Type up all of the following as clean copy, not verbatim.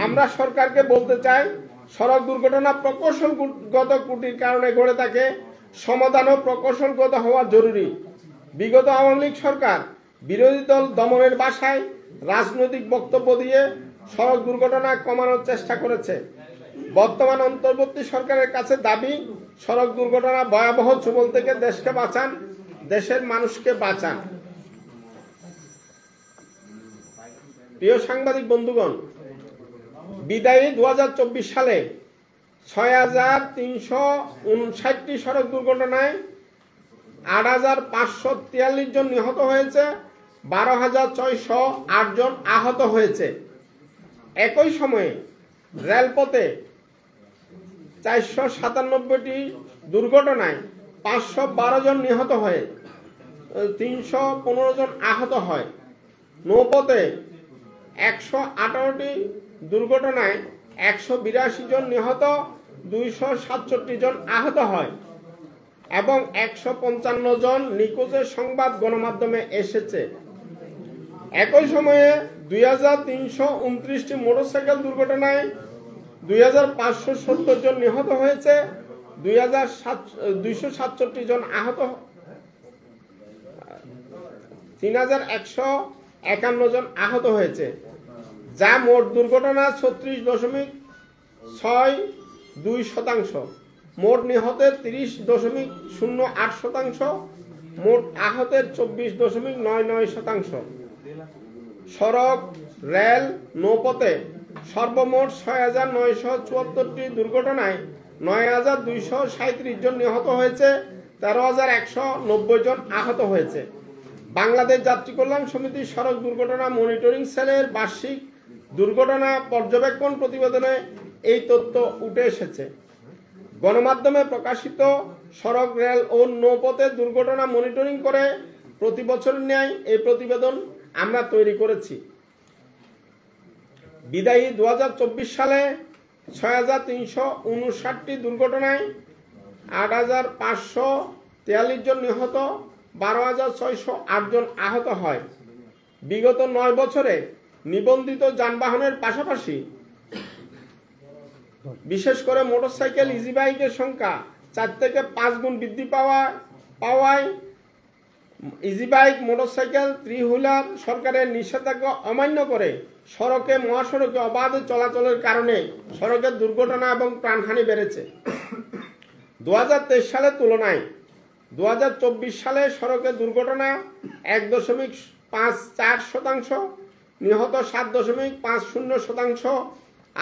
আমরা সরকারকে বলতে চাই, সড়ক দুর্ঘটনা প্রকৌশলগত ত্রুটির কারণে ঘটে থাকে, সমাধান ও প্রকৌশলগত হওয়া জরুরি। বিগত আওয়ামী লীগ সরকার বিরোধী দল দমনের বাসায় রাজনৈতিক বক্তব্য দিয়ে সড়ক দুর্ঘটনা কমানোর চেষ্টা করেছে। বর্তমান অন্তর্বর্তী সরকারের কাছে দাবি, সড়ক দুর্ঘটনা ভয়াবহ ছোবল থেকে দেশকে বাঁচান, দেশের মানুষকে বাঁচান। প্রিয় সাংবাদিক বন্ধুগণ, বিদায়ী 2024 সালে 6,359টি সড়ক দুর্ঘটনায় 8,543 জন নিহত হয়েছে, 12,608 জন আহত হয়েছে। একই সময়ে রেলপথে 497টি দুর্ঘটনায় 512 জন নিহত হয়ে 315 জন আহত হয়। নৌপথে 118টি দুর্ঘটনায় 182 জন নিহত, 267 জন আহত হয় এবং 155 জন নিখোঁজের সংবাদ গণমাধ্যমে এসেছে। একই সময়ে 2,329টি মোটরসাইকেল দুর্ঘটনায় 2,570 জন নিহত হয়েছে, 267 জন আহত, 3,151 জন আহত হয়েছে, যা মোট দুর্ঘটনা 36.62%, মোট নিহতের 30.08%, মোট আহতের 24.99%। সড়ক, রেল, নৌপথে সর্বমোট 6,974টি দুর্ঘটনায় 9,237 জন নিহত হয়েছে, 13,190 জন আহত হয়েছে। বাংলাদেশ যাত্রী কল্যাণ সমিতির সড়ক দুর্ঘটনা মনিটরিং সেলের বার্ষিক দুর্ঘটনা পর্যবেক্ষণ প্রতিবেদনে এই তথ্য উঠে এসেছে। গণমাধ্যমে প্রকাশিত সড়ক, রেল ও নৌপথে দুর্ঘটনা মনিটরিং করে প্রতি বছরের ন্যায় এই প্রতিবেদন আমরা তৈরি করেছি। বিদায়ী 2024 সালে 6,359টি দুর্ঘটনায় 8,543 জন নিহত, 12,608 জন আহত হয়। বিগত 9 বছরে নিবন্ধিত যানবাহনের পাশাপাশি বিশেষ করে মোটরসাইকেল, ইজি বাইকের সংখ্যা 4 থেকে 5 গুণ বৃদ্ধি পাওয়ায় ইজি বাইক, মোটরসাইকেল, 3 হুইলার সরকারের নিষেধাজ্ঞা অমান্য করে সড়কে, মহাসড়কে অবাধ চলাচলের কারণে সড়কের দুর্ঘটনা এবং প্রাণহানি বেড়েছে। 2023 সালের তুলনায় 2024 সালে সড়কে দুর্ঘটনা 1.54%, নিহত 7.50%,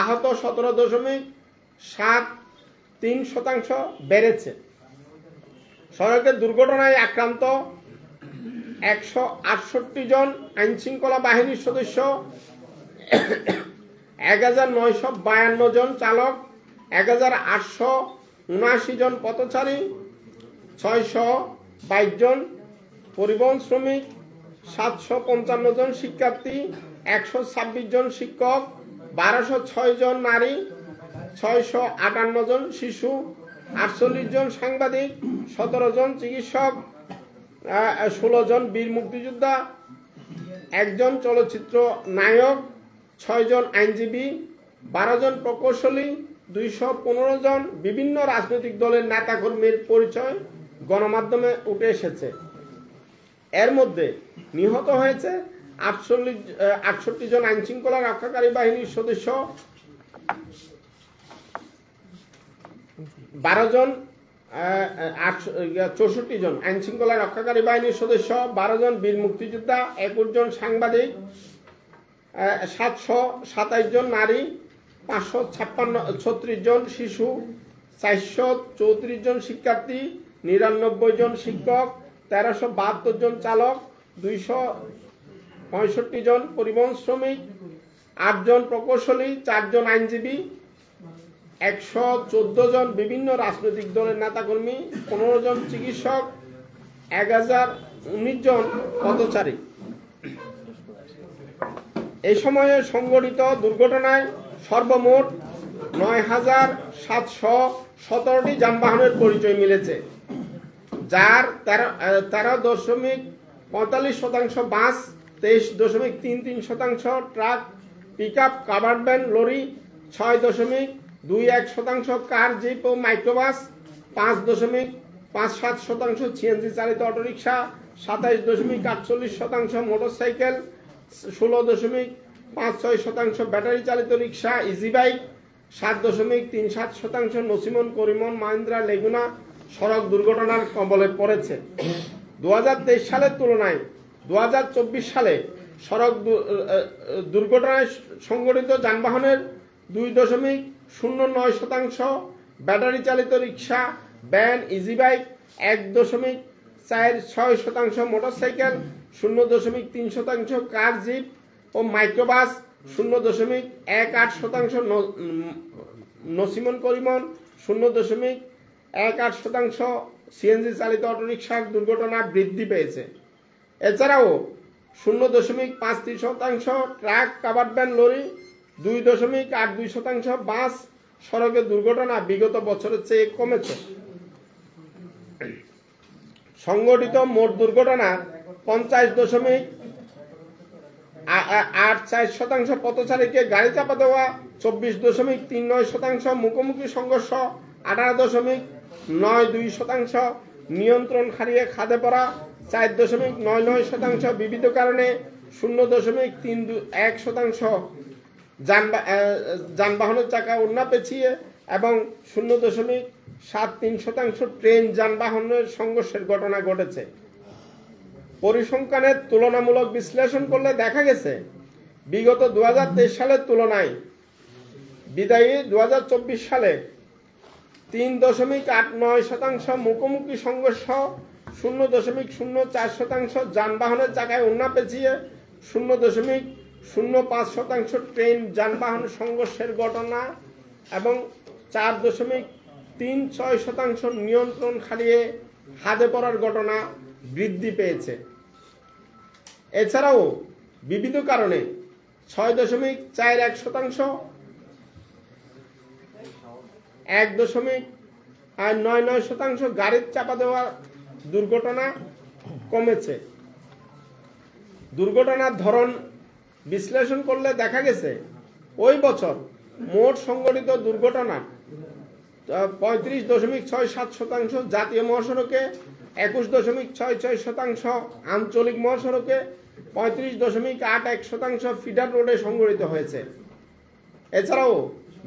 আহত 17.73% বেড়েছে। সড়কের দুর্ঘটনায় আক্রান্ত 168 জন আইনশৃঙ্খলা বাহিনীর সদস্য, 1,952 জন চালক, 1,879 জন পথচারী, 622 জন পরিবহন শ্রমিক, 755 জন শিক্ষার্থী, 126 জন শিক্ষক, 1,206 জন নারী, 658 জন শিশু, 48 জন সাংবাদিক, 17 জন চিকিৎসক, 16 জন বীর মুক্তিযোদ্ধা, 1 জন চলচ্চিত্র নায়ক, 6 জন আইনজীবী, 12 জন প্রকৌশলী, 215 জন বিভিন্ন রাজনৈতিক দলের নেতাকর্মীর পরিচয় গণমাধ্যমে উঠে এসেছে। এর মধ্যে নিহত হয়েছে 68 জন আইনশৃঙ্খলা রক্ষাকারী বাহিনীর সদস্য, 64 জন আইনশৃঙ্খলা রক্ষাকারী বাহিনীর সদস্য, 12 জন বীর মুক্তিযোদ্ধা, 21 জন সাংবাদিক, 727 জন নারী, 536 জন শিশু, 434 জন শিক্ষার্থী, 99 জন শিক্ষক, 1372 জন চালক, 265 জন পরিবহন শ্রমিক, 8 জন প্রকৌশলী, 4 জন আইনজীবী, 114 জন বিভিন্ন রাজনৈতিক দলের নেতাকর্মী, 15 জন চিকিৎসক, 1019 জন পথচারী। এই সময়ে সংঘটিত দুর্ঘটনায় সর্বমোট 9,717টি যানবাহনের পরিচয় মিলেছে, যার 13.45% bus, 23.33% truck, pickup, covered van, lorry 6.21%, car, jeep ও মাইক্রোবাস 5.57%, সিএনজি চালিত অটোরিকশা 27.48%, মোটরসাইকেল 16.56%, ব্যাটারি চালিত রিক্সা, ইজি বাইক 7.37%, নসিমন, করিমন, মাহিন্দ্রা, লেগুনা সড়ক দুর্ঘটনার কবলে পড়েছে। 2023 সালের তুলনায় 2024 সালে সড়ক দুর্ঘটনায় সংঘটিত যানবাহনের 2.09%, ব্যাটারি চালিত রিক্সা, ভ্যান, ইজি বাইক 1.46%, মোটরসাইকেল 0.3%, কার, জিপ ও মাইক্রোবাস 0.18%, নসিমন, করিমন 0.18%, সিএনজি চালিত অটোরিকশার দুর্ঘটনা বৃদ্ধি পেয়েছে। এছাড়াও 0.53%, ট্রাক, কাভার্ড ভ্যান, লরি 2.82%, বাস সড়কের দুর্ঘটনা বিগত বছরের চেয়ে কমেছে। সংঘটিত মোট দুর্ঘটনা 50.84%, পথচারীকে গাড়ি চাপা দেওয়া 24.39%, মুখোমুখি সংঘর্ষ 18.92%, নিয়ন্ত্রণ হারিয়ে খাদে পড়া 4.99%, বিবিধ কারণে 0.31%, যানবাহনের চাকা ওড়না পেঁচিয়ে এবং 0.73% ট্রেন যানবাহনের সংঘর্ষের ঘটনা ঘটেছে। পরিসংখ্যানের তুলনামূলক বিশ্লেষণ করলে দেখা গেছে বিগত 2023 সালের তুলনায় বিদায়ী 2024 সালে 3.89%, মুখোমুখি সংঘর্ষ 0.04%, যানবাহনের চাকায় ওড়না পেঁচিয়ে 0.05%, ট্রেন যানবাহন সংঘর্ষের ঘটনা এবং 4.36% নিয়ন্ত্রণ হারিয়ে খাদে পড়ার ঘটনা বৃদ্ধি পেয়েছে। এছাড়াও বিবিধ কারণে 6.41%, 1.99% গাড়ির চাপা দেওয়ার দুর্ঘটনা কমেছে। দুর্ঘটনার ধরন বিশ্লেষণ করলে দেখা গেছে ওই বছর মোট সংঘটিত দুর্ঘটনা 35.67%, জাতীয় মহাসড়কে 21.66%, আঞ্চলিক মহাসড়কে 35.81%, ফিডার রোডে সংঘটিত হয়েছে। এছাড়াও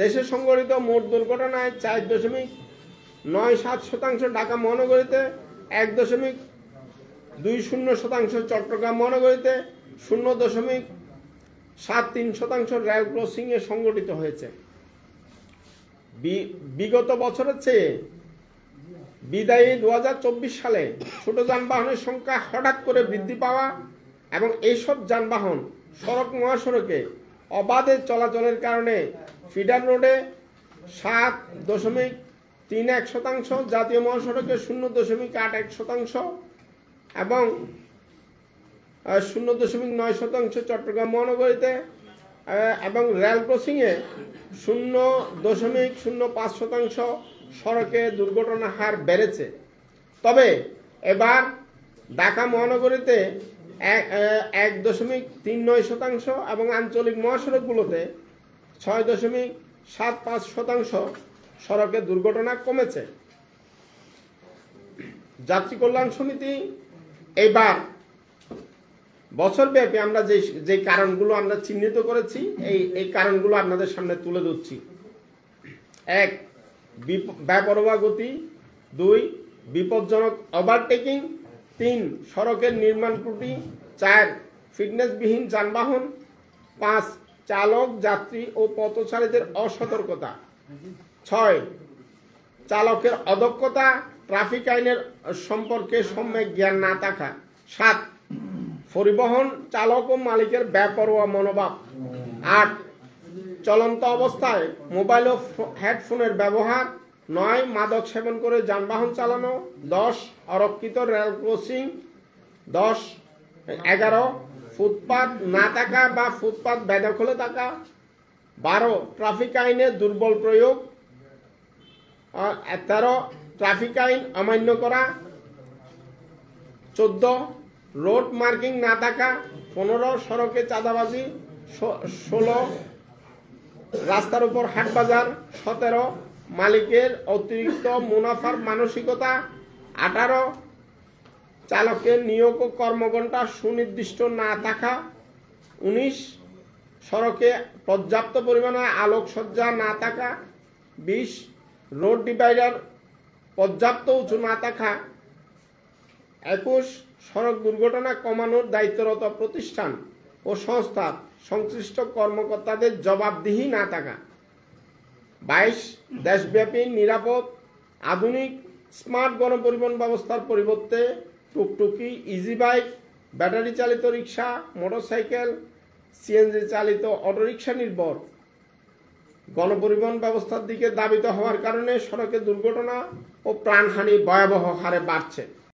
দেশে সংঘটিত মোট দুর্ঘটনায় 4.97%, ঢাকা মহানগরীতে 1.20%, চট্টগ্রাম মহানগরীতে 0.73%, রেল ক্রসিংয়ে সংঘটিত হয়েছে। বিগত বছরের চেয়ে বিদায়ী 2024 সালে ছোট যানবাহনের সংখ্যা হঠাৎ করে বৃদ্ধি পাওয়া এবং এইসব যানবাহন সড়ক মহাসড়কে অবাধে চলাচলের কারণে ফিডার রোডে 7.31%, জাতীয় মহাসড়কে 0.81% এবং 0.9% চট্টগ্রাম মহানগরীতে এবং রেল ক্রসিংয়ে 0.05% সড়কে দুর্ঘটনার হার বেড়েছে। তবে এবার ঢাকা মহানগরীতে 1.39% এবং আঞ্চলিক মহাসড়কগুলোতে 6.75% সড়কে দুর্ঘটনা কমেছে। যাত্রী কল্যাণ সমিতি এবার বছরব্যাপী আমরা যে কারণগুলো আমরা চিহ্নিত করেছি এই কারণগুলো আপনাদের সামনে তুলে ধরছি। 1. বেপরোয়া গতি, 2. বিপজ্জনক ওভারটেকিং, 3. সড়কের নির্মাণ ত্রুটি, 4. ফিটনেসবিহীন যানবাহন, 5. চালক, যাত্রী ও পথচারীদের অসতর্কতা, 6. চালকের অদক্ষতা, ট্রাফিক আইনের সম্পর্কে সম্যক জ্ঞান না থাকা, 7. পরিবহন চালক ও মালিকের বেপরোয়া মনোভাব, 8. চলন্ত অবস্থায় মোবাইল ও হেডফোনের ব্যবহার, 9. মাদক সেবন করে যানবাহন চালানো, 10. অরক্ষিত রেল ক্রসিং, 11. ফুটপাত না থাকা বা ফুটপাত বেদখলে থাকা, 12. ট্রাফিক আইনের দুর্বল প্রয়োগ, 13. ট্রাফিক আইন অমান্য করা, 14. রোড মার্কিং না থাকা, 15. সড়কে চাঁদাবাজি, 16 রাস্তার উপর হাটবাজার, 17 মালিকের অতিরিক্ত মুনাফার মানসিকতা, 18 চালকের নিয়োগ ও কর্মঘণ্টা সুনির্দিষ্ট না থাকা, 19 সড়কে পর্যাপ্ত পরিমাণে আলোকসজ্জা না থাকা, 20 রোড ডিভাইডার পর্যাপ্ত উঁচু না থাকা, 21 সড়ক দুর্ঘটনা কমানোর দায়িত্বরত প্রতিষ্ঠান ও সংস্থার সংশ্লিষ্ট কর্মকর্তাদের জবাবদিহি না থাকা, 22 দেশব্যাপী নিরাপদ আধুনিক স্মার্ট গণপরিবহন ব্যবস্থার পরিবর্তে টুকটুকি, ইজি বাইক, ব্যাটারি চালিত রিক্সা, মোটরসাইকেল, সিএনজি চালিত অটোরিক্সা নির্ভর গণপরিবহন ব্যবস্থার দিকে ধাবিত হওয়ার কারণে সড়কে দুর্ঘটনা ও প্রাণহানি ভয়াবহ হারে বাড়ছে।